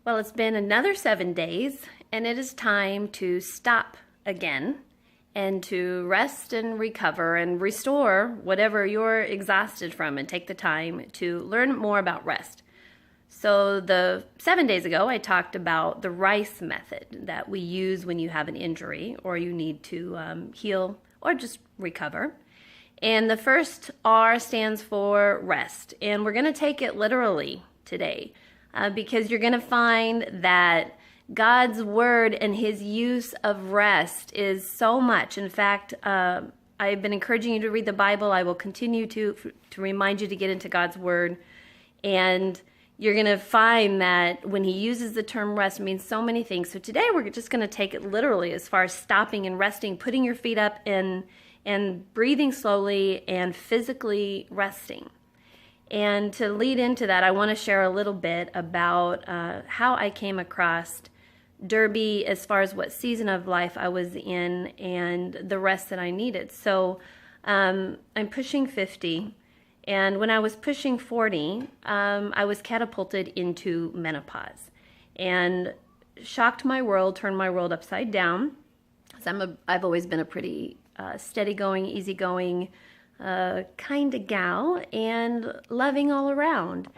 Well, it's been another 7 days, and it is time to stop again and to rest and recover and restore whatever you're exhausted from and take the time to learn more about rest. So the 7 days ago, I talked about the RICE method that we use when you have an injury or you need to heal or just recover. And the first R stands for rest, and we're going to take it literally today. Because you're going to find that God's word and his use of rest is so much. In fact, I've been encouraging you to read the Bible. I will continue to remind you to get into God's word. And you're going to find that when he uses the term rest, it means so many things. So today we're just going to take it literally as far as stopping and resting, putting your feet up and breathing slowly and physically resting. And to lead into that, I want to share a little bit about how I came across Derby as far as what season of life I was in and the rest that I needed. So I'm pushing 50, and when I was pushing 40, I was catapulted into menopause and shocked my world, turned my world upside down. So I've always been a pretty steady-going, easygoing, kind of gal and loving all around.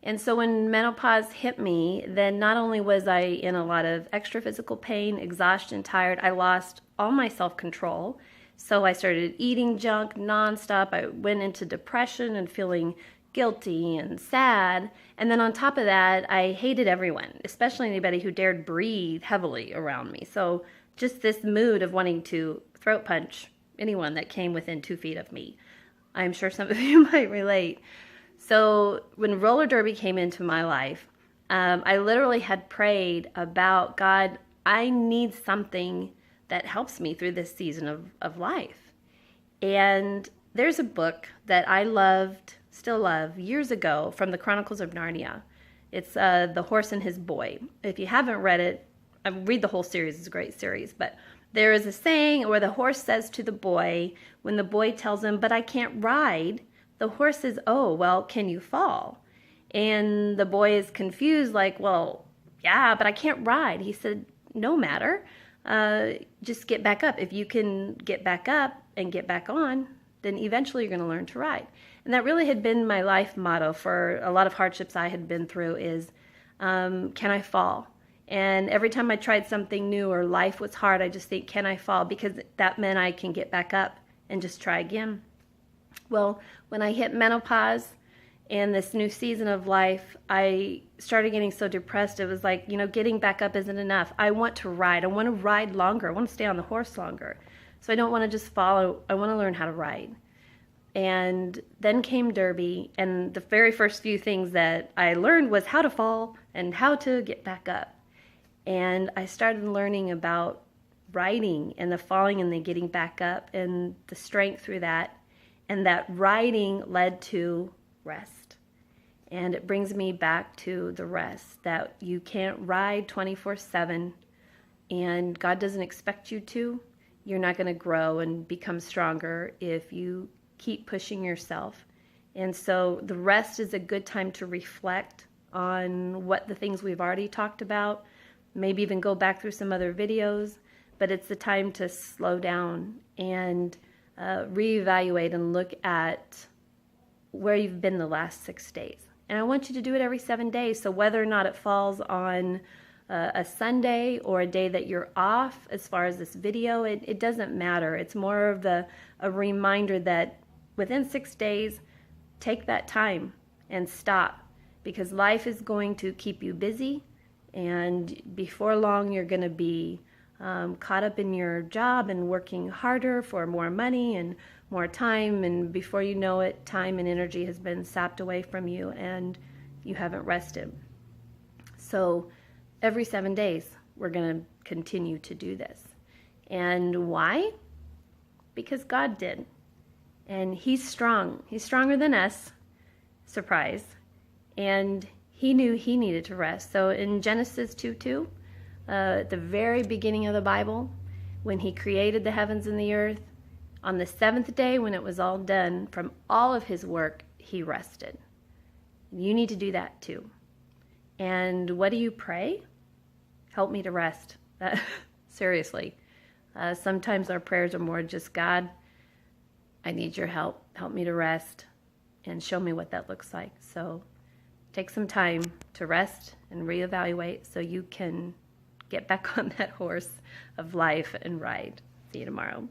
And so when menopause hit me, then not only was I in a lot of extra physical pain, exhaustion, tired, I lost all my self-control. So I started eating junk nonstop. I went into depression and feeling guilty and sad. And then on top of that, I hated everyone, especially anybody who dared breathe heavily around me. So just this mood of wanting to throat punch anyone that came within 2 feet of me. I'm sure some of you might relate. So when roller derby came into my life, I literally had prayed about, God, I need something that helps me through this season of life. And there's a book that I loved, still love, years ago from the Chronicles of Narnia. It's The Horse and His Boy. If you haven't read it, read the whole series. It's a great series, but there is a saying where the horse says to the boy, when the boy tells him, but I can't ride, the horse says, oh, well, can you fall? And the boy is confused, like, well, yeah, but I can't ride. He said, no matter, just get back up. If you can get back up and get back on, then eventually you're going to learn to ride. And that really had been my life motto for a lot of hardships I had been through is, can I fall? And every time I tried something new or life was hard, I just think, can I fall? Because that meant I can get back up and just try again. Well, when I hit menopause and this new season of life, I started getting so depressed. It was like, getting back up isn't enough. I want to ride. I want to ride longer. I want to stay on the horse longer. So I don't want to just follow. I want to learn how to ride. And then came Derby, and the very first few things that I learned was how to fall and how to get back up. And I started learning about riding and the falling and the getting back up and the strength through that. And that riding led to rest. And it brings me back to the rest, that you can't ride 24/7 and God doesn't expect you to. You're not going to grow and become stronger if you keep pushing yourself. And so the rest is a good time to reflect on what the things we've already talked about, maybe even go back through some other videos, but it's the time to slow down and reevaluate and look at where you've been the last 6 days. And I want you to do it every 7 days. So whether or not it falls on a Sunday or a day that you're off, as far as this video, it doesn't matter. It's more of a reminder that within 6 days, take that time and stop, because life is going to keep you busy. And before long, you're going to be caught up in your job and working harder for more money and more time. And before you know it, time and energy has been sapped away from you and you haven't rested. So every 7 days, we're going to continue to do this. And why? Because God did. And he's strong. He's stronger than us. Surprise. And he knew he needed to rest. So in Genesis 2:2, at the very beginning of the Bible, when he created the heavens and the earth, on the seventh day, when it was all done, from all of his work, he rested. You need to do that too. And what do you pray? Help me to rest. Seriously. Sometimes our prayers are more just, God, I need your help. Help me to rest and show me what that looks like. So take some time to rest and reevaluate so you can get back on that horse of life and ride. See you tomorrow.